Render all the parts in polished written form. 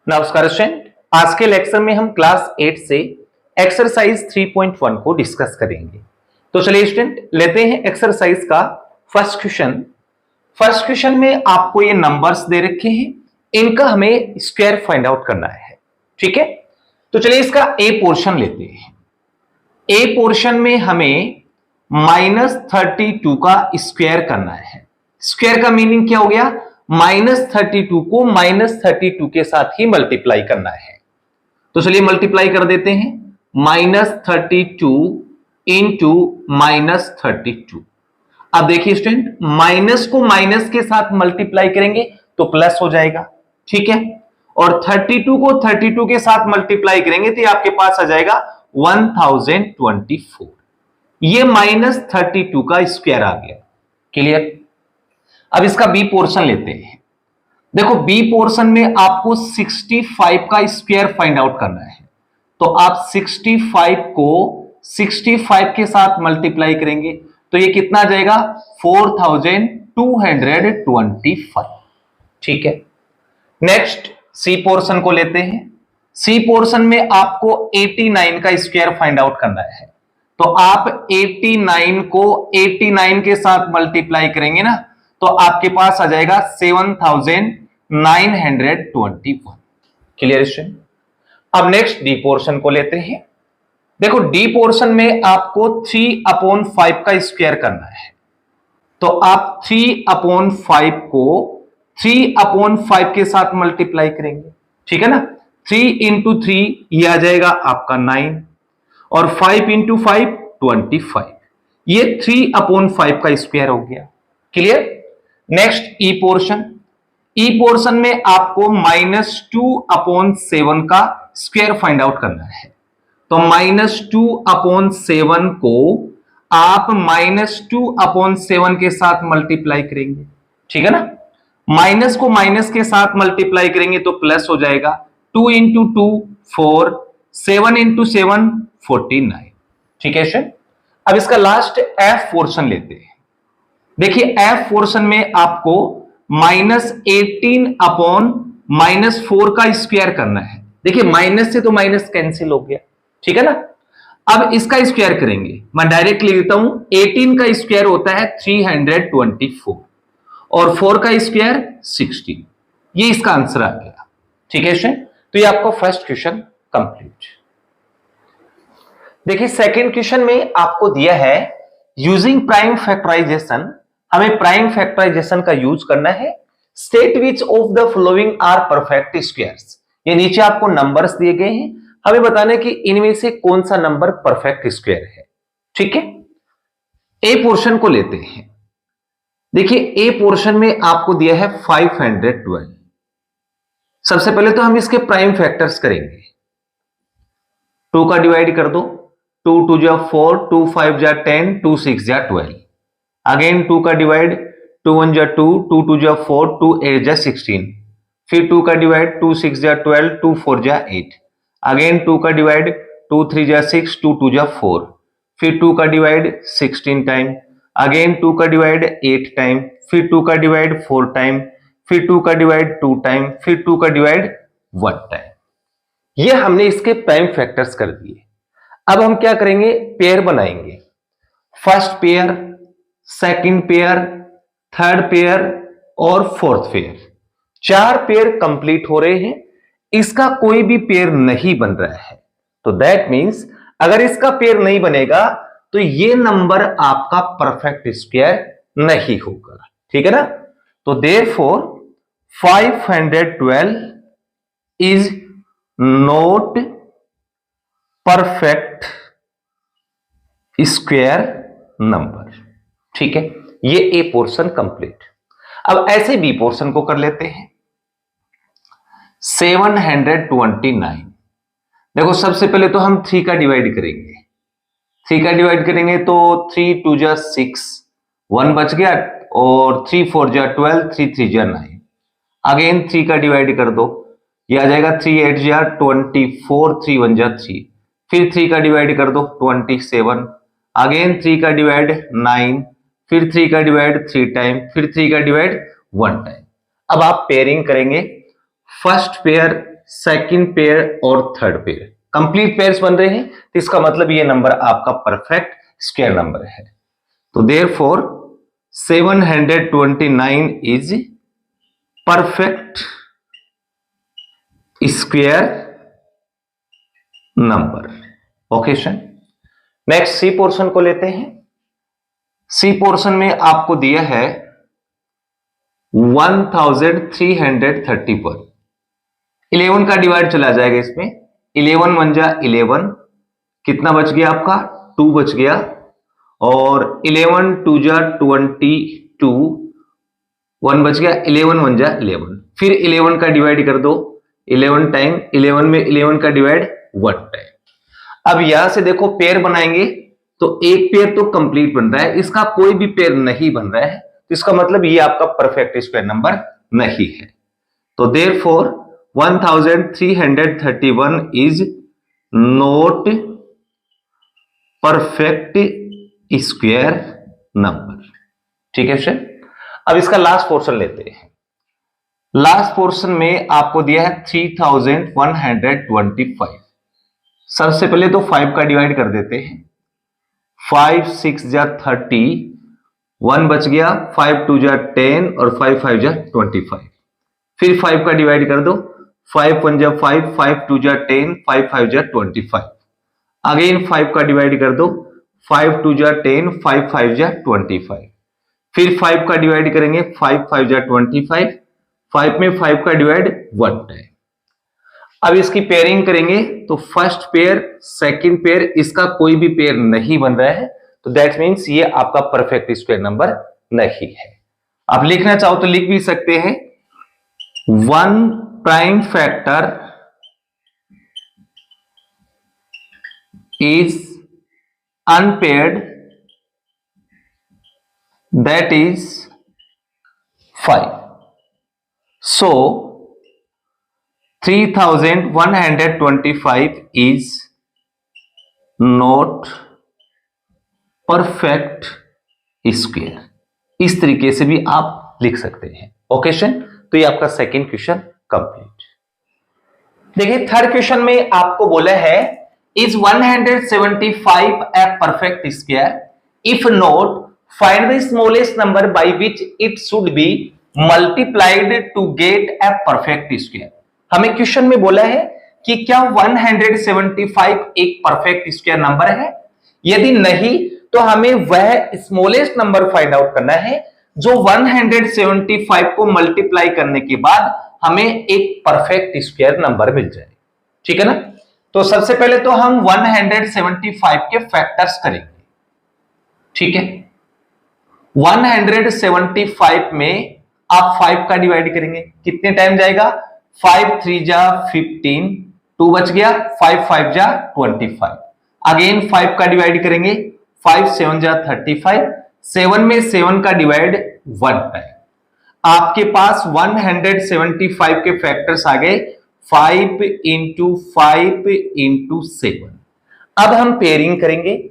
नमस्कार स्टूडेंट, आज के लेक्चर में हम क्लास 8 से एक्सरसाइज 3.1 को डिस्कस करेंगे। तो चलिए स्टूडेंट लेते हैं एक्सरसाइज का फर्स्ट क्वेश्चन। फर्स्ट क्वेश्चन में आपको ये नंबर्स दे रखे हैं, इनका हमें स्क्वायर फाइंड आउट करना है। ठीक है, तो चलिए इसका ए पोर्शन लेते हैं। ए पोर्शन में हमें -32 का स्क्वायर करना है। स्क्वायर का मीनिंग क्या हो गया? -32 को -32 के साथ ही मल्टीप्लाई करना है। तो चलिए मल्टीप्लाई कर देते हैं, -32 इंटू -32। अब देखिए स्टूडेंट, माइनस को माइनस के साथ मल्टीप्लाई करेंगे तो प्लस हो जाएगा। ठीक है, और 32 को 32 के साथ मल्टीप्लाई करेंगे तो आपके पास आ जाएगा 1024। ये -32 का स्क्वायर आ गया। क्लियर? अब इसका बी पोर्शन लेते हैं। देखो बी पोर्शन में आपको 65 का स्क्वायर फाइंड आउट करना है। तो आप 65 को 65 के साथ मल्टीप्लाई करेंगे तो ये कितना आ जाएगा? 4225। ठीक है, नेक्स्ट सी पोर्शन को लेते हैं। सी पोर्शन में आपको 89 का स्क्वायर फाइंड आउट करना है। तो आप 89 को 89 के साथ मल्टीप्लाई करेंगे ना तो आपके पास आ जाएगा 7921। Clear student? अब नेक्स्ट डी पोर्शन को लेते हैं। देखो डी पोर्शन में आपको 3/5 का स्क्वायर करना है। तो आप 3/5 को 3/5 के साथ मल्टीप्लाई करेंगे। ठीक है ना, 3 इंटू 3 ये आ जाएगा आपका 9 और 5 इंटू 5 25। ये 3/5 का स्क्वायर हो गया। क्लियर? नेक्स्ट ई पोर्शन। ई पोर्शन में आपको -2/7 का स्क्वायर फाइंड आउट करना है। तो -2/7 को आप -2/7 के साथ मल्टीप्लाई करेंगे। ठीक है ना, माइनस को माइनस के साथ मल्टीप्लाई करेंगे तो प्लस हो जाएगा। 2 इंटू 2 4, 7 इंटू 7 49। ठीक है सर, अब इसका लास्ट एफ पोर्शन लेते हैं। देखिए एफ पोर्शन में आपको -18/-4 का स्क्वायर करना है। देखिए माइनस से तो माइनस कैंसिल हो गया। ठीक है ना, अब इसका स्क्वायर करेंगे। मैं डायरेक्ट लिख देता हूं, 18 का स्क्वायर होता है 324 और 4 का स्क्वायर 16। ये इसका आंसर आ गया। ठीक है सर, तो ये आपका फर्स्ट क्वेश्चन कंप्लीट। देखिए सेकंड क्वेश्चन में आपको दिया है यूजिंग प्राइम फैक्टराइजेशन। हमें प्राइम फैक्टराइजेशन का यूज करना है। State which of the following are perfect squares. ये नीचे आपको नंबर्स दिए गए हैं, हमें बताना है कि इनमें से कौन सा नंबर परफेक्ट स्क्वायर है। ठीक है, ए पोर्शन को लेते हैं। देखिए ए पोर्शन में आपको दिया है 512। सबसे पहले तो हम इसके प्राइम फैक्टर्स करेंगे। 2 का डिवाइड कर दो, 2 2 जा 4, 2 5 जा 10, 2 6 जा 12। अगेन 2 का डिवाइड, 2 1 जा 2, 2 2 जा 4, 2 8 जा 16। फिर 2 का डिवाइड, 2 6 जा 12, 2 4 जा 8। अगेन 2 का डिवाइड, 2 3 जा 6, 2 2 जा 4। फिर 2 का डिवाइड 16 टाइम। अगेन 2 का डिवाइड 8 टाइम। फिर 2 का डिवाइड 4 टाइम। फिर 2 का डिवाइड 2 टाइम। फिर 2 का डिवाइड 1 टाइम। ये हमने इसके प्राइम फैक्टर्स कर दिए। अब हम क्या करेंगे? पेयर बनाएंगे। First pair, second pair, third pair और फोर्थ पेयर। 4 पेयर कंप्लीट हो रहे हैं, इसका कोई भी पेयर नहीं बन रहा है। तो दैट मींस अगर इसका पेयर नहीं बनेगा तो ये नंबर आपका परफेक्ट स्क्वायर नहीं होगा। ठीक है ना, तो therefore 512 is not perfect square number. ठीक है, ये ए पोर्शन कंप्लीट। अब ऐसे बी पोर्शन को कर लेते हैं। 729। देखो सबसे पहले तो हम 3 का डिवाइड करेंगे। 3 का डिवाइड करेंगे तो 3 2 जा 6, 1 बच गया, और 3 4 जा 12, 3 3 जा 9। अगेन 3 का डिवाइड कर दो, ये आ जाएगा 3 8 जा 24, 3 1 जा 3। फिर 3 का डिवाइड कर दो 27। अगेन 3 का डिवाइड 9। फिर 3 का डिवाइड 3 टाइम। फिर 3 का डिवाइड 1 टाइम। अब आप पेयरिंग करेंगे। फर्स्ट पेयर सेकंड पेयर और थर्ड पेयर, कंप्लीट पेयर्स बन रहे हैं, तो इसका मतलब ये नंबर आपका परफेक्ट स्क्वायर नंबर है। तो therefore 729 is perfect square number. Okay son, next C portion को लेते हैं। सी पोर्शन में आपको दिया है 1331। 11 का डिवाइड चला जाएगा इसमें, 11 वन जा 11, कितना बच गया आपका 2 बच गया, और 11 टू जा 22, 1 बच गया, 11 वन जा 11, फिर 11 का डिवाइड कर दो 11 टाइम, 11 में 11 का डिवाइड 1 टाइम। अब यहां से देखो पेयर बनाएंगे तो एक पेयर तो कंप्लीट बन रहा है, इसका कोई भी पेयर नहीं बन रहा है, तो इसका मतलब ये आपका परफेक्ट स्क्वायर नंबर नहीं है। तो therefore 1331 is not perfect square number. ठीक है सर, अब इसका लास्ट पोर्शन लेते हैं। लास्ट पोर्शन में आपको दिया है 3125। सबसे पहले तो 5 का डिवाइड कर देते हैं, 5 6 जा 30, 1 बच गया, 5 2 जा 10 और 5 5 जा 25, फिर 5 का डिवाइड कर दो, 5 1 जा 5, 5 2 जा 10, 5 5 जा 25, अगेन 5 का डिवाइड कर दो, 5 2 जा 10, 5 5 जा 25, फिर 5 का डिवाइड करेंगे, 5 5 जा 25, 5 में 5 का डिवाइड 1 टाइम। अब इसकी पेयरिंग करेंगे तो फर्स्ट पेयर सेकंड पेयर, इसका कोई भी पेयर नहीं बन रहा है, तो दैट मींस ये आपका परफेक्ट स्क्वायर नंबर नहीं है। आप लिखना चाहो तो लिख भी सकते हैं, 1 prime factor is unpaired, that is 5। So 3125 is not perfect square। इस तरीके से भी आप लिख सकते हैं। ओके शन, तो ये आपका सेकंड क्वेश्चन कंप्लीट। देखिए थर्ड क्वेश्चन में आपको बोला है is 175 a perfect square, if not find the smallest number by which it should be multiplied to get a perfect square. हमें क्वेश्चन में बोला है कि क्या 175 एक परफेक्ट स्क्वायर नंबर है, यदि नहीं तो हमें वह स्मॉलेस्ट नंबर फाइंड आउट करना है जो 175 को मल्टीप्लाई करने के बाद हमें एक परफेक्ट स्क्वायर नंबर मिल जाए। ठीक है ना, तो सबसे पहले तो हम 175 के फैक्टर्स करेंगे। ठीक है, 175 में आप 5 का डिवाइड करेंगे, कितने टाइम जाएगा, 5 3 जा 15, 2 बच गया, 5 5 जा 25, अगेन 5 का डिवाइड करेंगे, 5 7 जा 35, 7 में 7 का डिवाइड 1 टाइम। आपके पास 175 के फैक्टर्स आ गए, 5 इंटू 5 इंटू 7। अब हम पेयरिंग करेंगे,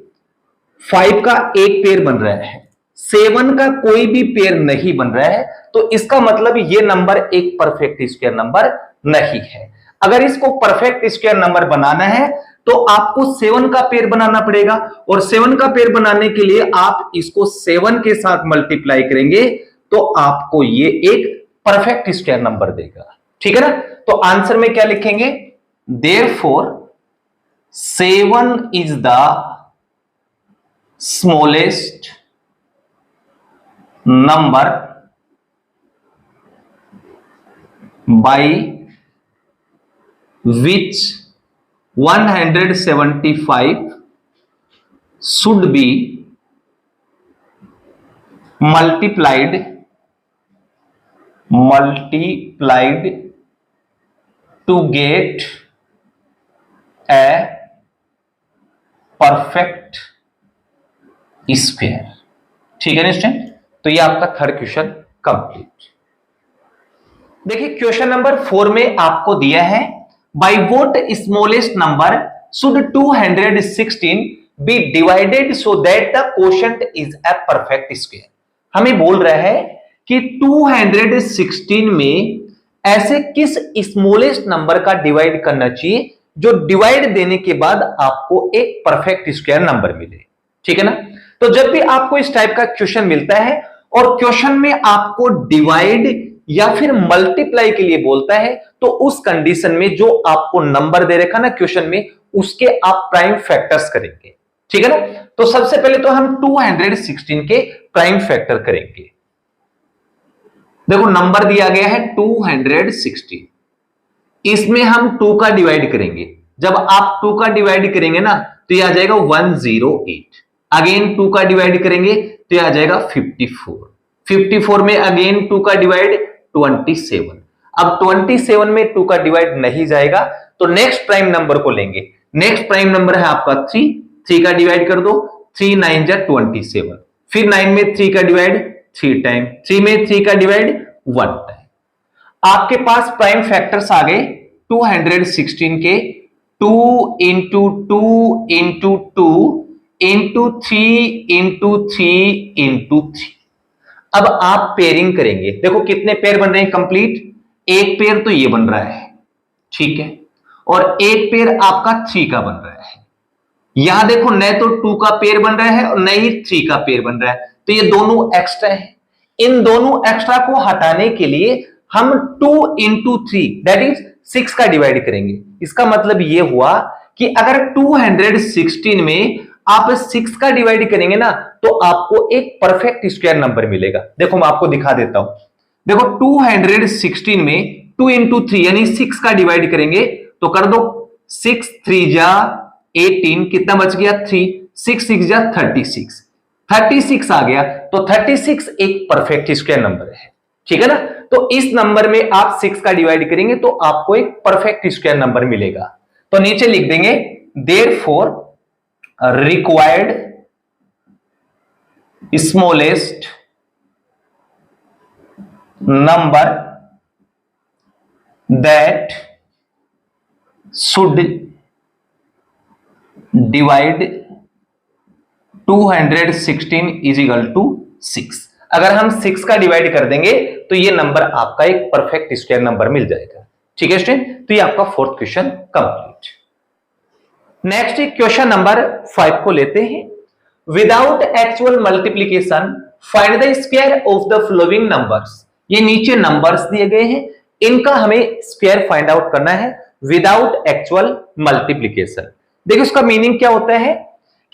5 का एक पेयर बन रहा है, 7 का कोई भी पेयर नहीं बन रहा है, तो इसका मतलब ये नंबर एक परफेक्ट स्क्वायर नंबर नहीं है। अगर इसको परफेक्ट स्क्वायर नंबर बनाना है तो आपको 7 का पेयर बनाना पड़ेगा, और 7 का पेयर बनाने के लिए आप इसको 7 के साथ मल्टीप्लाई करेंगे तो आपको ये एक परफेक्ट स्क्वायर नंबर देगा। ठीक है ना, तो आंसर में क्या लिखेंगे, therefore 7 is the smallest number by which 175 should be multiplied to get a perfect square। ठीक है निश्चय, तो ये आपका थर्ड क्वेश्चन कंप्लीट। देखिए क्वेश्चन नंबर 4 में आपको दिया है by what smallest number should 216 be divided so that the quotient is a perfect square. हमें बोल रहा है कि 216 में ऐसे किस स्मॉलेस्ट नंबर का डिवाइड करना चाहिए जो डिवाइड देने के बाद आपको एक परफेक्ट स्क्वायर नंबर मिले। ठीक है ना। तो जब भी आपको इस टाइप का क्वेश्चन मिलता है और क्वेश्चन में आपको डिवाइड या फिर मल्टीप्लाई के लिए बोलता है, तो उस कंडीशन में जो आपको नंबर दे रखा ना क्वेश्चन में, उसके आप प्राइम फैक्टर्स करेंगे। ठीक है ना। तो सबसे पहले तो हम 216 के प्राइम फैक्टर करेंगे। देखो नंबर दिया गया है 216, इसमें हम 2 का डिवाइड करेंगे। जब आप 2 का डिवाइड करेंगे ना तो यह आ जाएगा 108। अगेन 2 का डिवाइड करेंगे तो यह आ जाएगा 54। 54 में अगेन 2 का डिवाइड 27। अब 27 में 2 का डिवाइड नहीं जाएगा तो नेक्स्ट प्राइम नंबर को लेंगे। नेक्स्ट प्राइम नंबर है आपका 3 का डिवाइड कर दो, 3 9 जा 27। फिर 9 में 3 का डिवाइड 3 टाइम, 3 में 3 का डिवाइड 1 टाइम। आपके पास प्राइम फैक्टर्स आ गए 216 के 2 into 2 into 2 into 3 into 3 into 3। अब आप पेयरिंग करेंगे। देखो कितने पेयर बन रहे हैं कंप्लीट। एक पेयर तो ये बन रहा है, ठीक है, और एक पेयर आपका 3 का बन रहा है। यहां देखो न तो 2 का पेयर बन रहा है और न ही 3 का पेयर बन रहा है, तो ये दोनों एक्स्ट्रा है। इन दोनों एक्स्ट्रा को हटाने के लिए हम 2 इंटू 3 दैट इज 6 का डिवाइड करेंगे। इसका मतलब ये हुआ कि अगर 216 में आप 6 का डिवाइड करेंगे ना तो आपको एक परफेक्ट स्क्वायर नंबर मिलेगा। देखो मैं आपको दिखा देता हूं। देखो 216 में 2 इंटू 3 यानी 6 का डिवाइड करेंगे तो कर दो 6 3 जा 18, कितना बच गया 3, 6 6 जा 36, 36 आ गया। तो 36 एक परफेक्ट स्क्वायर नंबर है। ठीक है ना। तो इस नंबर में आप 6 का डिवाइड करेंगे तो आपको एक परफेक्ट स्क्वायर नंबर मिलेगा। तो नीचे लिख देंगे therefore required smallest number that should divide 216 is equal to 6। अगर हम 6 का डिवाइड कर देंगे तो ये नंबर आपका एक परफेक्ट स्क्वायर नंबर मिल जाएगा। ठीक है स्टूडेंट, तो ये आपका fourth question complete. Next question number 5 को लेते हैं। Without actual multiplication find the square of the following numbers. ये नीचे नंबर्स दिए गए हैं, इनका हमें स्क्वायर फाइंड आउट करना है विदाउट एक्चुअल मल्टीप्लीकेशन। देखिए उसका मीनिंग क्या होता है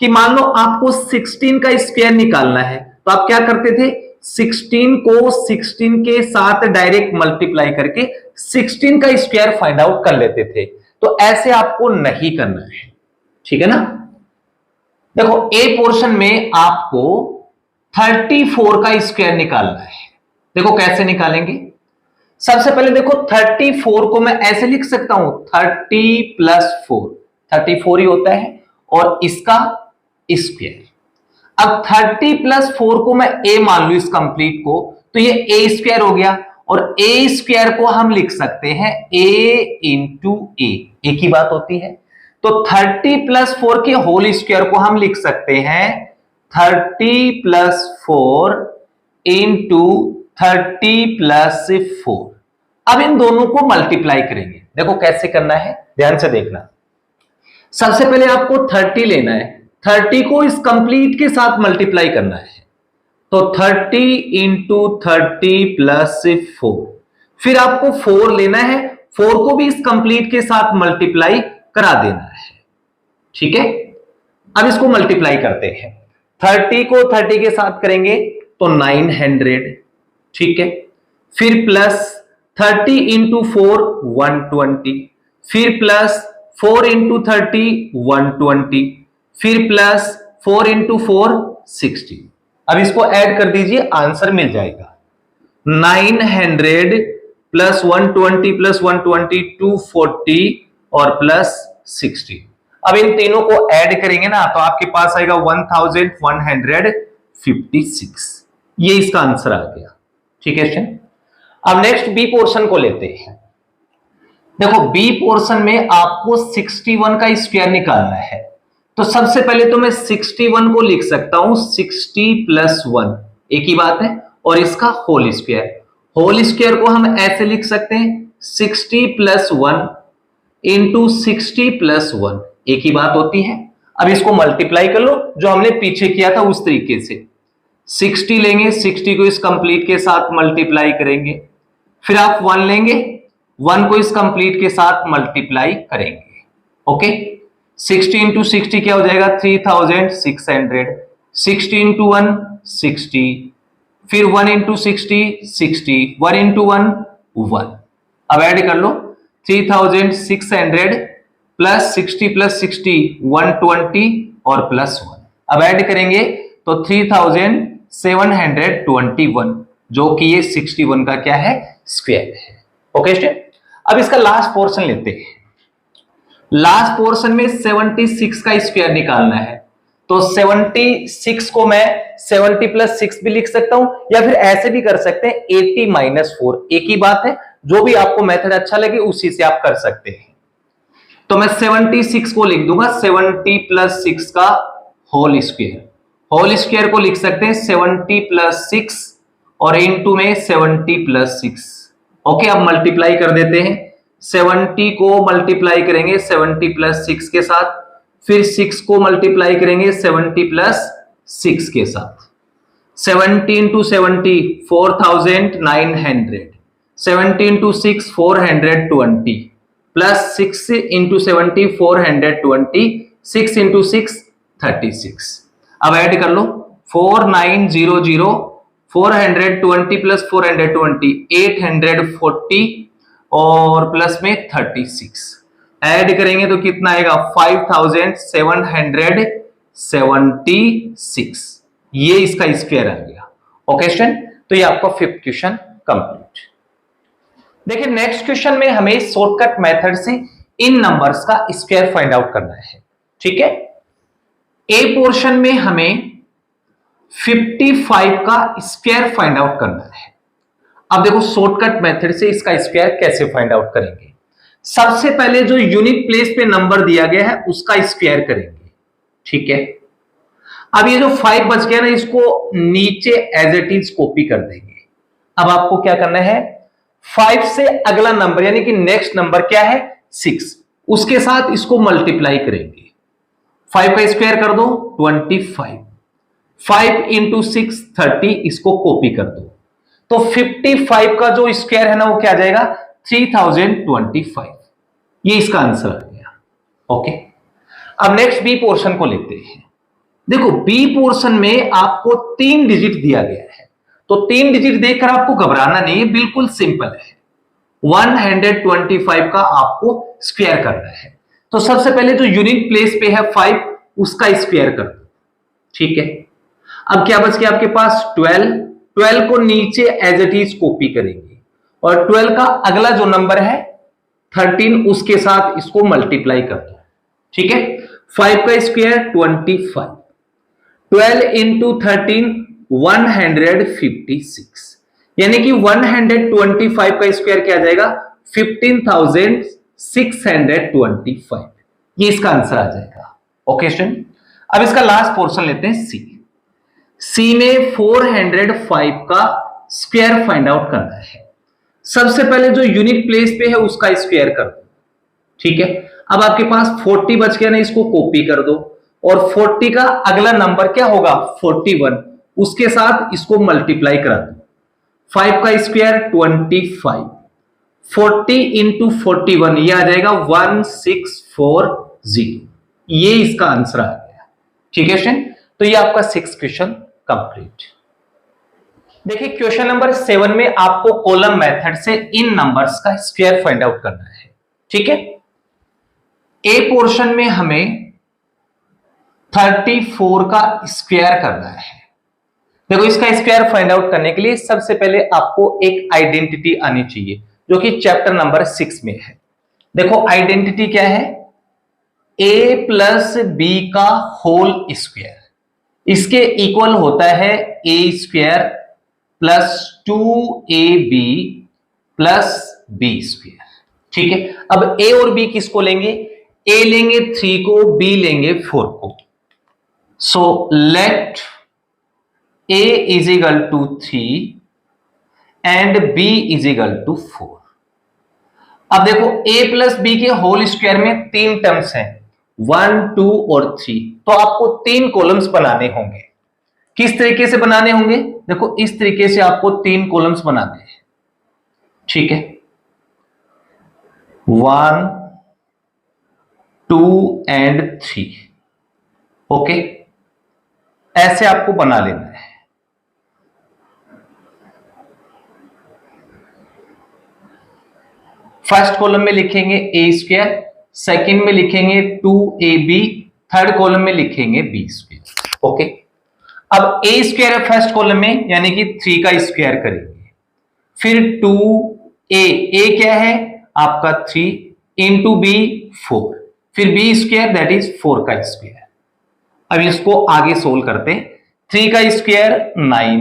कि मान लो आपको 16 का स्क्वायर निकालना है तो आप क्या करते थे, 16 को 16 के साथ डायरेक्ट मल्टीप्लाई करके 16 का स्क्वायर फाइंड आउट कर लेते थे। तो ऐसे आपको नहीं करना है। ठीक है ना। देखो ए पोर्शन में आपको 34 का स्क्वायर निकालना है। देखो कैसे निकालेंगे। सबसे पहले देखो 34 को मैं ऐसे लिख सकता हूं 30 प्लस 4, 34 ही होता है और इसका स्क्वायर। अब 30 प्लस 4 को मैं ए मान लू इस कंप्लीट को, तो ये ए स्क्वायर हो गया और ए स्क्वायर को हम लिख सकते हैं ए इंटू ए, एक ही बात होती है। तो 30 प्लस 4 के होल स्क्वायर को हम लिख सकते हैं 30 प्लस 4 इंटू 30 प्लस 4। अब इन दोनों को मल्टीप्लाई करेंगे। देखो कैसे करना है, ध्यान से देखना। सबसे पहले आपको 30 लेना है, 30 को इस कंप्लीट के साथ मल्टीप्लाई करना है। तो 30 इंटू 30 प्लस 4। फिर आपको 4 लेना है, 4 को भी इस कंप्लीट के साथ मल्टीप्लाई करा देना है। ठीक है। अब इसको मल्टीप्लाई करते हैं। 30 को 30 के साथ करेंगे तो 900। ठीक है। फिर प्लस 30 इंटू 4 120, फिर प्लस 4 इंटू 30 120, फिर प्लस 4 इंटू 4 60। अब इसको ऐड कर दीजिए, आंसर मिल जाएगा 900 प्लस 120 प्लस 120 240 और प्लस 60। अब इन तीनों को ऐड करेंगे ना तो आपके पास आएगा 1156। ये इसका आंसर आ गया। ठीक है स्टूडेंट। अब नेक्स्ट बी पोर्शन को लेते हैं। देखो बी पोर्शन में आपको 61 का स्क्वायर निकालना है। तो सबसे पहले तो मैं 61 को लिख सकता हूं 60 प्लस 1, एक ही बात है, और इसका होल स्क्वायर। होल स्क्वायर को हम ऐसे लिख सकते हैं 60 प्लस 1 इंटू 60 प्लस 1, एक ही बात होती है। अब इसको मल्टीप्लाई कर लो जो हमने पीछे किया था उस तरीके से, 60 लेंगे, 60 को इस कंप्लीट के साथ मल्टीप्लाई करेंगे, फिर आप 1 लेंगे, 1 को इस कंप्लीट के साथ मल्टीप्लाई करेंगे। ओके, 60 इंटू 60 क्या हो जाएगा 3600, 60 इंटू 1 60, फिर 1 इंटू 60 60, 1 इंटू 1 1। अब ऐड कर लो 3600 प्लस 60 प्लस 60 120 और प्लस 1। अब ऐड करेंगे तो 3721, जो कि ये 61 का क्या है स्क्वायर है। ओके स्टूडेंट, अब इसका लास्ट पोर्शन लेते हैं। लास्ट पोर्शन में 76 का स्क्वायर निकालना है, तो 76 को मैं 70 प्लस 6 भी लिख सकता हूं, या फिर ऐसे भी कर सकते हैं 80 माइनस 4, एक ही बात है। जो भी आपको मेथड अच्छा लगे उसी से आप कर सकते हैं। तो मैं 76 को लिख दूंगा 70 प्लस 6 का होल स्क्वायर। होल स्क्वायर को लिख सकते हैं 70 प्लस 6 और इनटू में 70 प्लस 6। ओके, अब मल्टीप्लाई कर देते हैं। 70 को मल्टीप्लाई करेंगे 70 प्लस 6 के साथ, फिर 6 को मल्टीप्लाई करेंगे 70 प्लस 6 के साथ। 70 into 70 4900, 70 into 6 420, plus 6 into 70 420, 6 into 6 36। अब ऐड कर लो 4900, 420 प्लस 420 840 और प्लस में 36 ऐड करेंगे तो कितना आएगा 5776। ये इसका स्क्वायर आ गया। ओके स्टूडेंट, तो ये आपका 5th क्वेश्चन कंप्लीट। देखिए नेक्स्ट क्वेश्चन में हमें शॉर्टकट मेथड से इन नंबर्स का स्क्वायर फाइंड आउट करना है। ठीक है, ए पोर्शन में हमें 55 का स्क्वायर फाइंड आउट करना है। अब देखो शॉर्टकट मेथड से इसका स्क्वायर कैसे फाइंड आउट करेंगे। सबसे पहले जो यूनिट प्लेस पे नंबर दिया गया है उसका स्क्वायर करेंगे। ठीक है, अब ये जो 5 बच गया ना, इसको नीचे एज इट इज कॉपी कर देंगे। अब आपको क्या करना है, 5 से अगला नंबर यानी कि नेक्स्ट नंबर क्या है 6, उसके साथ इसको मल्टीप्लाई करेंगे। 5 का स्क्वायर कर दो 25, 5 इंटू 6 30, इसको कॉपी कर दो। तो 55 का जो स्क्वायर है ना वो क्या आ जाएगा 3025। ये इसका आंसर आ गया। ओके, अब नेक्स्ट बी पोर्शन को लेते हैं। देखो बी पोर्शन में आपको 3 डिजिट दिया गया है, तो 3 डिजिट देखकर आपको घबराना नहीं है, बिल्कुल सिंपल है। 125 का आपको स्क्वायर करना है। तो सबसे पहले जो यूनिट प्लेस पे है 5, उसका स्क्वायर कर दो। ठीक है, अब क्या बच गया आपके पास 12 को नीचे एज इट इज कॉपी करेंगे, और 12 का अगला जो नंबर है 13, उसके साथ इसको मल्टीप्लाई कर दो। ठीक है, 5 का स्क्वायर 25, 12 इंटू 13 156, यानी कि 125 का स्क्वायर क्या आ जाएगा 15625। ये इसका आंसर आ जाएगा। ओके स्टूडेंट, अब इसका लास्ट पोर्शन लेते हैं सी। सी में 405 का स्क्वायर फाइंड आउट करना है। सबसे पहले जो यूनिट प्लेस पे है उसका स्क्वायर कर दो। ठीक है, अब आपके पास 40 बच गया ना, इसको कॉपी कर दो, और 40 का अगला नंबर क्या होगा 41, उसके साथ इसको मल्टीप्लाई करा दो। 5 का स्क्वायर 25, 40 इंटू 41, ये आ जाएगा 1640। ये इसका आंसर आ गया। ठीक है स्टूडेंट, तो ये आपका 6th क्वेश्चन कंप्लीट। देखिए क्वेश्चन नंबर 7 में आपको कॉलम मेथड से इन नंबर्स का स्क्वायर फाइंड आउट करना है। ठीक है, ए पोर्शन में हमें 34 का स्क्वायर करना है। देखो इसका स्क्वायर फाइंड आउट करने के लिए सबसे पहले आपको एक आइडेंटिटी आनी चाहिए, जो कि चैप्टर नंबर 6 में है। देखो आइडेंटिटी क्या है, a प्लस बी का होल स्क्वायर, इसके इक्वल होता है a square plus 2ab plus b square. ठीक है, अब a और b किसको लेंगे, a लेंगे 3 को, b लेंगे 4 को। So let a is equal to 3 and b is equal to 4। अब देखो a प्लस बी के होल स्क्वायर में 3 टर्म्स हैं, 1 2 और 3, तो आपको 3 कॉलम्स बनाने होंगे। किस तरीके से बनाने होंगे? देखो इस तरीके से आपको 3 कॉलम्स बनाने हैं, ठीक है, 1 2 एंड 3, ओके, ऐसे आपको बना लेना है। फर्स्ट कॉलम में लिखेंगे ए स्क्वायर, सेकेंड में लिखेंगे 2ab, थर्ड कॉलम में लिखेंगे बी स्क्वायर, ओके। अब ए स्क्वायर है फर्स्ट कॉलम में, यानी कि 3 का स्क्वायर करेंगे, फिर 2a क्या है आपका 3 इंटू बी 4, फिर बी स्क्वायर दैट इज 4 का स्क्वायर। अब इसको आगे सोल्व करते हैं। 3 का स्क्वायर 9,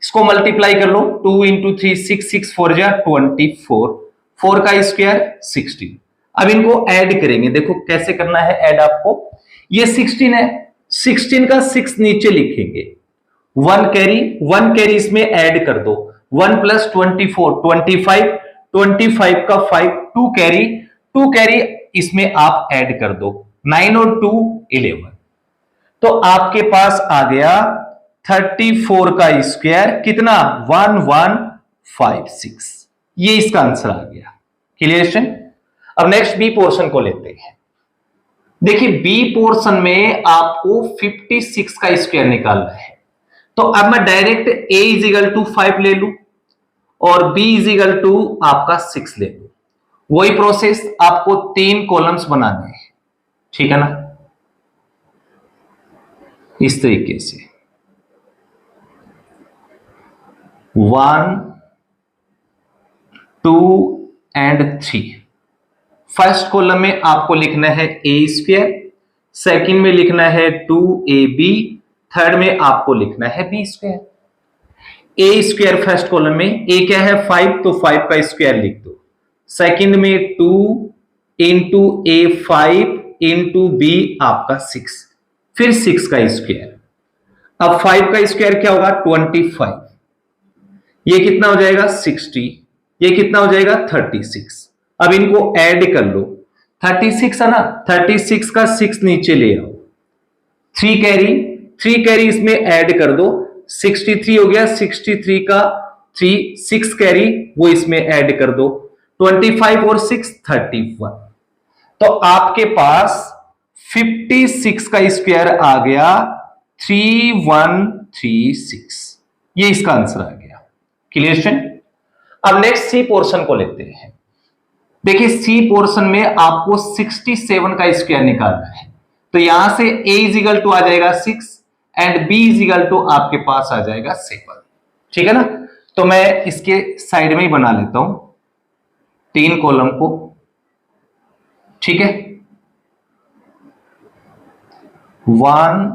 इसको मल्टीप्लाई कर लो, 2 इंटू 3 6, 6 4 जा 24, 4 का स्क्वायर 16। अब इनको ऐड करेंगे, देखो कैसे करना है ऐड आपको। ये 16 है, 16 का 6 नीचे लिखेंगे, 1 कैरी इसमें ऐड कर दो, 1 प्लस 24 25, 25 का 5, 2 कैरी इसमें आप ऐड कर दो, 9 और 2 11, तो आपके पास आ गया 34 का स्क्वायर कितना 1156। ये इसका आंसर आ गया। क्लियर? अब नेक्स्ट बी पोर्शन को लेते हैं। देखिए बी पोर्शन में आपको 56 का स्क्वायर निकालना है, तो अब मैं direct a is equal to 5 ले लू और b इज इक्वल टू आपका 6 ले लू। वही प्रोसेस, आपको 3 कॉलम्स बनाने हैं, ठीक है ना, इस तरीके से 1 2 एंड 3। फर्स्ट कॉलम में आपको लिखना है ए स्क्वायर, सेकेंड में लिखना है 2ab, थर्ड में आपको लिखना है बी स्क्वायर। ए स्क्वायर फर्स्ट कॉलम में, ए क्या है 5, तो 5 का स्क्वायर लिख दो, सेकेंड में 2 इंटू ए 5 इंटू बी आपका 6, फिर 6 का स्क्वायर। अब 5 का स्क्वायर क्या होगा 25, ये कितना हो जाएगा 60, ये कितना हो जाएगा 36। अब इनको ऐड कर लो, 36 है ना, 36 का 6 नीचे ले आओ, 3 कैरी इसमें ऐड कर दो, 63 हो गया, 63 का 3 6 कैरी वो इसमें ऐड कर दो, 25 और 6 31, तो आपके पास 56 का स्क्वायर आ गया 3136। ये इसका आंसर आ गया। क्लियर? अब नेक्स्ट सी पोर्शन को लेते हैं। देखिए सी पोर्शन में आपको 67 का स्क्वायर निकालना है, तो यहां से a इज इक्वल टू आ जाएगा 6 एंड b इज इक्वल टू आपके पास आ जाएगा 7, ठीक है ना। तो मैं इसके साइड में ही बना लेता हूं 3 कॉलम को, ठीक है, 1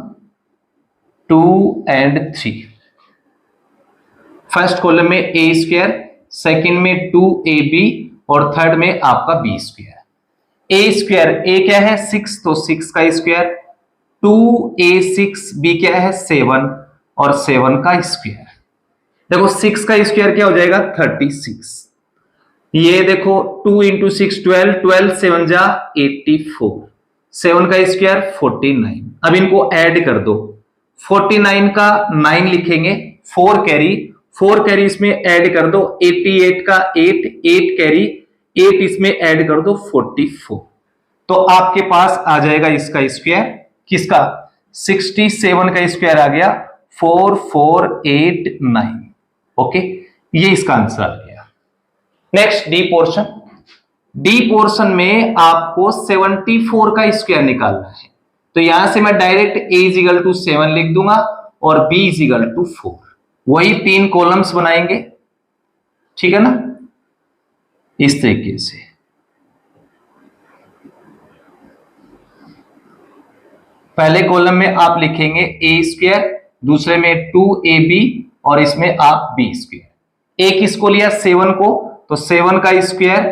2 एंड 3। फर्स्ट कॉलम में ए स्क्वायर, सेकेंड में 2ab और थर्ड में आपका बी स्क्वायर। ए स्क्वायर ए क्या है 6, तो 6 का स्क्वायर, 2a6 बी क्या है 7 और 7 का स्क्वायर। देखो 6 का स्क्वायर क्या हो जाएगा 36, ये देखो 2 इंटू 6 12, 12 7 जा 84, 7 का स्क्वायर 49। अब इनको ऐड कर दो, 49 का 9 लिखेंगे, 4 कैरी इसमें ऐड कर दो, 88 का 8 कैरी 8 इसमें ऐड कर दो 44, तो आपके पास आ जाएगा इसका स्क्वायर किसका 67 का स्क्वायर आ गया 4489। ओके, ये इसका आंसर आ गया। नेक्स्ट डी पोर्शन में आपको 74 का स्क्वायर निकालना है, तो यहां से मैं direct a is equal to 7 लिख दूंगा और b इज इक्वल टू 4, वही 3 कॉलम्स बनाएंगे, ठीक है ना, इस तरीके से। पहले कॉलम में आप लिखेंगे a स्क्वायर, दूसरे में 2ab और इसमें आप b स्क्वायर। a किसको लिया 7 को, तो 7 का स्क्वायर,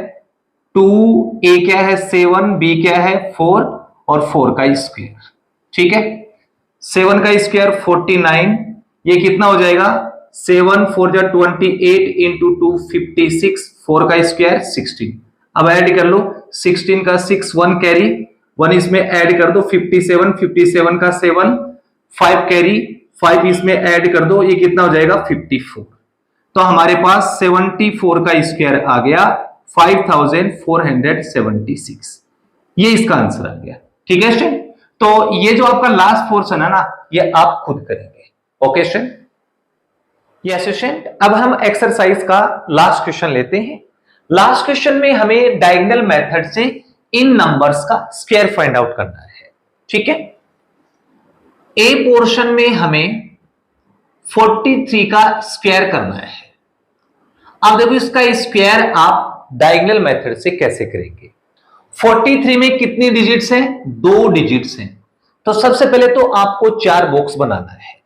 2a क्या है 7, b क्या है 4 और 4 का स्क्वायर, ठीक है। 7 का स्क्वायर 49, ये कितना हो जाएगा 7 4 जा 28 इंटू 2 56, 4 का स्क्वायर 16। अब ऐड कर लो, 16 का 6 1 कैरी, 1 इसमें ऐड कर दो, 57, 57 का 7 5 कैरी, 5 इसमें ऐड कर दो, ये कितना हो जाएगा 54। तो हमारे पास 74 का स्क्वायर आ गया 5476। ये इसका आंसर आ गया। ठीक है स्टूडेंट, तो ये जो आपका लास्ट पोर्शन है ना, ये आप खुद करेंगे। ओके स्टूडेंट, यस स्टूडेंट, अब हम एक्सरसाइज का लास्ट क्वेश्चन लेते हैं। लास्ट क्वेश्चन में हमें डायगोनल मेथड से इन नंबर्स का स्क्वायर फाइंड आउट करना है। ठीक है, ए पोर्शन में हमें 43 का स्क्वायर करना है। अब देखो इसका स्क्वायर आप डायगोनल मेथड से कैसे करेंगे। 43 में कितनी डिजिट्स हैं? 2 डिजिट्स हैं। तो सबसे पहले तो आपको 4 बॉक्स बनाना है।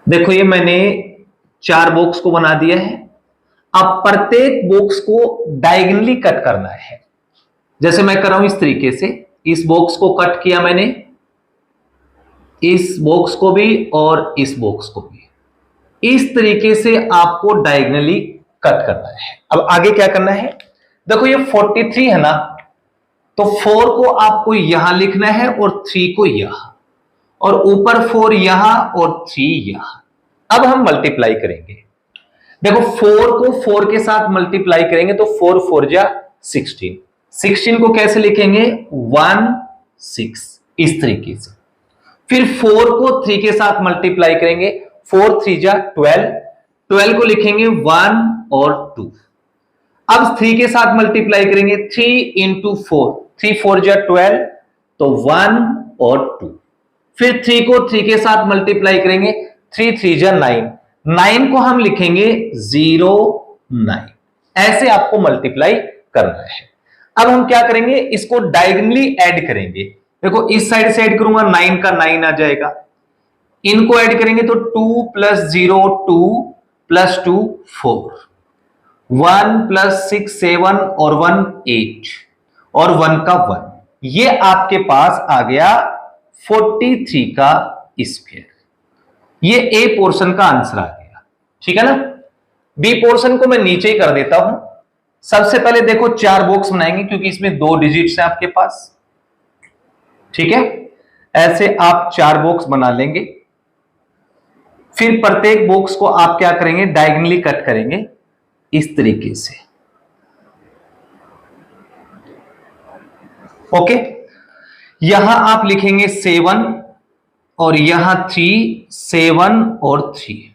देखो ये मैंने 4 बॉक्स को बना दिया है। अब प्रत्येक बॉक्स को डायगोनली कट करना है। जैसे मैं कर रहा हूं इस तरीके से, इस बॉक्स को कट किया मैंने, इस बॉक्स को भी और इस बॉक्स को भी। इस तरीके से आपको डायगोनली कट करना है। अब आगे क्या करना है, देखो ये 43 है ना, तो 4 को आपको यहां लिखना है और 3 को यहां, और ऊपर 4 यहां और 3 यहां। अब हम मल्टीप्लाई करेंगे। देखो 4 को 4 के साथ मल्टीप्लाई करेंगे तो 4 4 जा 16। 16 को कैसे लिखेंगे? 1 6, इस तरीके से। फिर 4 को 3 के साथ मल्टीप्लाई करेंगे, 4 3 जा 12, 12 को लिखेंगे 1 और 2। अब 3 के साथ मल्टीप्लाई करेंगे, 3 इंटू 4, 3 4 जा 12, तो 1 और 2। फिर 3 को 3 के साथ मल्टीप्लाई करेंगे, 3 3 जा 9, 9 को हम लिखेंगे 0 9। ऐसे आपको मल्टीप्लाई करना है। अब हम क्या करेंगे, इसको डायगोनली ऐड करेंगे। देखो इस साइड से ऐड करूंगा, 9 का 9 आ जाएगा। इनको ऐड करेंगे तो 2 प्लस 0 2 प्लस 2 4, 1 प्लस 6 7 और 1 8 और 1 का 1। ये आपके पास आ गया 43 का स्क्वायर। ये ए पोर्शन का आंसर आ गया। ठीक है ना। बी पोर्शन को मैं नीचे ही कर देता हूं। सबसे पहले देखो 4 बॉक्स बनाएंगे क्योंकि इसमें 2 डिजिट्स हैं आपके पास। ठीक है, ऐसे आप 4 बॉक्स बना लेंगे। फिर प्रत्येक बॉक्स को आप क्या करेंगे, डायगोनली कट करेंगे इस तरीके से। ओके, यहां आप लिखेंगे 7 और यहां 3, 7 और 3।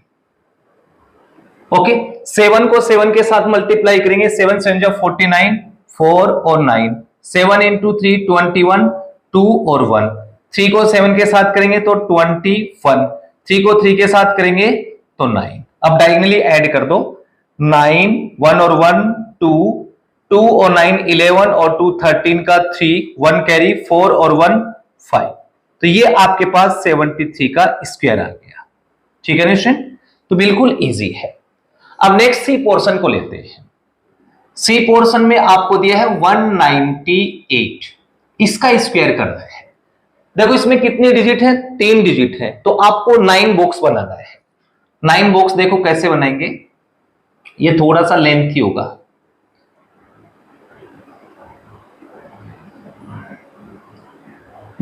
ओके, 7 को 7 के साथ मल्टीप्लाई करेंगे, 7 7 जा 49, 4 और 9, 7 इंटू 3 21, 2 और 1। 3 को 7 के साथ करेंगे तो 21, 3 को 3 के साथ करेंगे तो 9। अब डायगोनली ऐड कर दो, 9 1 और 1 2, 2 और 9 11 और 2 13 का 3, 1 कैरी, 4 और 1 5। तो ये आपके पास 73 का स्क्वायर आ गया। ठीक है निश्चित, तो बिल्कुल इजी है। अब नेक्स्ट सी पोर्शन को लेते हैं। सी पोर्शन में आपको दिया है 198, इसका स्क्वायर करना है। देखो इसमें कितनी डिजिट है? 3 डिजिट है, तो आपको 9 बॉक्स बनाना है। 9 बॉक्स देखो कैसे बनाएंगे, ये थोड़ा सा लेंथी होगा।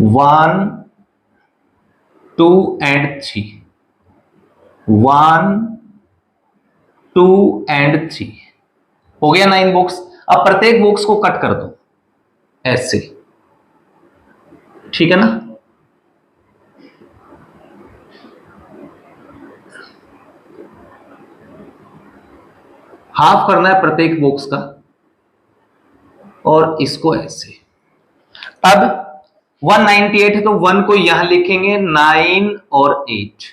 वन 2 एंड 3, 1 2 एंड 3 हो गया 9 बॉक्स। अब प्रत्येक बॉक्स को कट कर दो ऐसे। ठीक है ना। हाफ करना है प्रत्येक बॉक्स का और इसको ऐसे। अब 198 है तो 1 को यहां लिखेंगे, 9 और 8,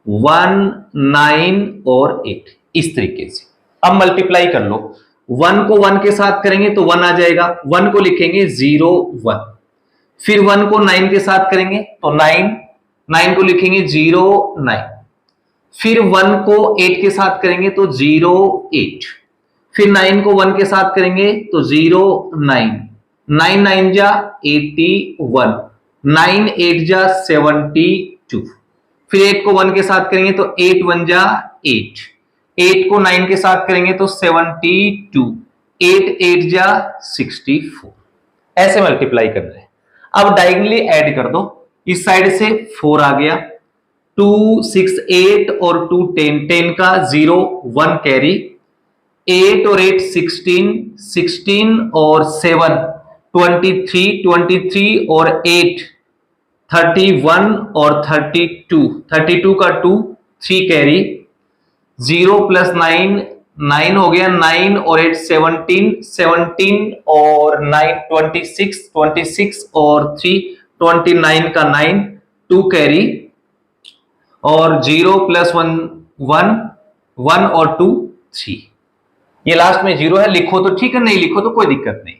1 9 और 8 इस तरीके से। अब मल्टीप्लाई कर लो, 1 को 1 के साथ करेंगे तो 1 आ जाएगा, 1 को लिखेंगे 0 1। फिर 1 को 9 के साथ करेंगे तो 9, 9 को लिखेंगे 0 9। फिर 1 को 8 के साथ करेंगे तो 0 8। फिर 9 को 1 के साथ करेंगे तो 0 9, 9 9 जा 81, 9 8 जा 72। फिर 8 को 1 के साथ करेंगे तो 8 1 जा 8, 8 को 9 के साथ करेंगे तो 72, 8 8 जा 64। ऐसे मल्टीप्लाई करना है। अब डायगोनली ऐड कर दो, इस साइड से 4 आ गया, 2 6 8 और 2 10, 10 का 0 1 कैरी, 8 और 8 16, 16 और 7 23, 23 और 8 31 और 32, 32 का 2 3 कैरी, 0 प्लस 9 9 हो गया, 9 और 8 17, 17 और 9 26, 26 और 3 29 का 9 2 कैरी, और 0 प्लस 1 1, 1 और 2 3। ये लास्ट में 0 है, लिखो तो ठीक है, नहीं लिखो तो कोई दिक्कत नहीं।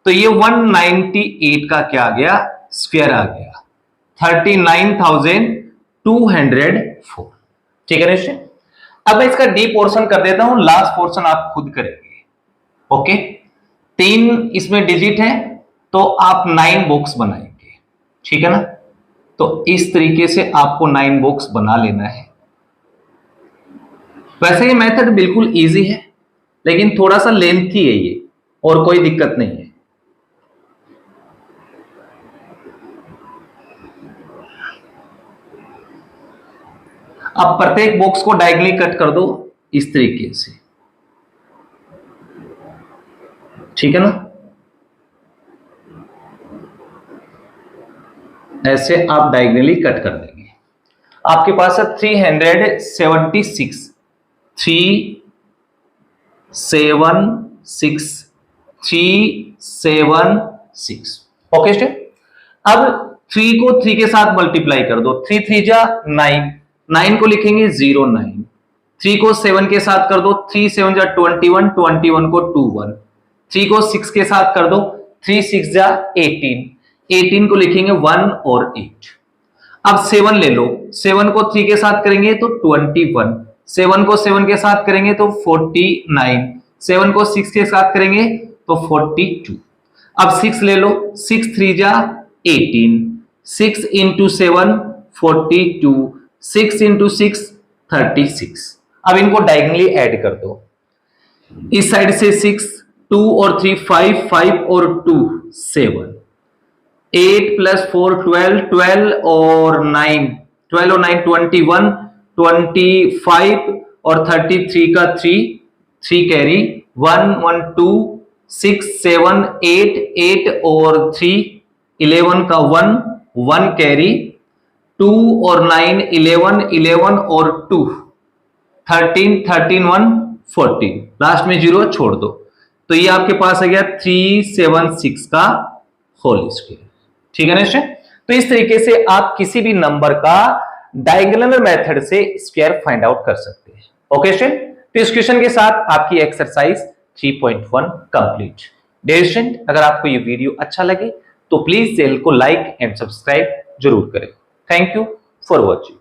तो ये 198 का क्या आ गया, स्क्वायर आ गया 39,204। ठीक है निश्चय। अब मैं इसका डी पोर्शन कर देता हूं, लास्ट पोर्शन आप खुद करेंगे। ओके, 3 इसमें डिजिट है तो आप 9 बॉक्स बनाएंगे, ठीक है ना। तो इस तरीके से आपको 9 बॉक्स बना लेना है। वैसे ये मेथड बिल्कुल इजी है, लेकिन थोड़ा सा लेंथी है ये, और कोई दिक्कत नहीं है। अब प्रत्येक बॉक्स को डायगोनली कट कर दो इस तरीके से, ठीक है ना। ऐसे आप डायगोनली कट कर देंगे। आपके पास है 376, 376, 376। Okay student. अब 3 को 3 के साथ मल्टीप्लाई कर दो, 3 3 जा 9, 9 को लिखेंगे 0 9, 3 को 7 के साथ कर दो, 3 7 जा 21, 21 को 2 1, 3 को 6 के साथ कर दो, 3 6 जा 18, 18 को लिखेंगे 1 और 8। अब 7 ले लो, 7 को 3 के साथ करेंगे तो 21, 7 को 7 के साथ करेंगे तो 49, 7 को 6 के साथ करेंगे तो 42। अब 6 ले लो, 6 3 जा 18, 6 इंटू 7 42, 6 इंटू 6 36। अब इनको डायगोनली ऐड कर दो, इस साइड से 6, 2 और 3 5, 5 और 2 7, 8 प्लस 4 12, 12 और 9, 12 और 9 21, 25 और 33 का 3 3 कैरी, 1 1 2 6 7 8 8 और 3 11 का 1 1 कैरी, 2 और 9 11 11 और 2 13 13 1 14, लास्ट में 0 छोड़ दो। तो ये आपके पास आ गया 376 का होल स्क्वायर। ठीक है निश्चय। तो इस तरीके से आप किसी भी नंबर का डायगोनल मेथड से स्क्वायर फाइंड आउट कर सकते हैं। ओके स्टूडेंट, तो इस क्वेश्चन के साथ आपकी एक्सरसाइज 3.1 कंप्लीट। डियर स्टूडेंट, अगर आपको ये वीडियो अच्छा लगे तो प्लीज चैनल को लाइक एंड सब्सक्राइब जरूर करें। Thank you for watching.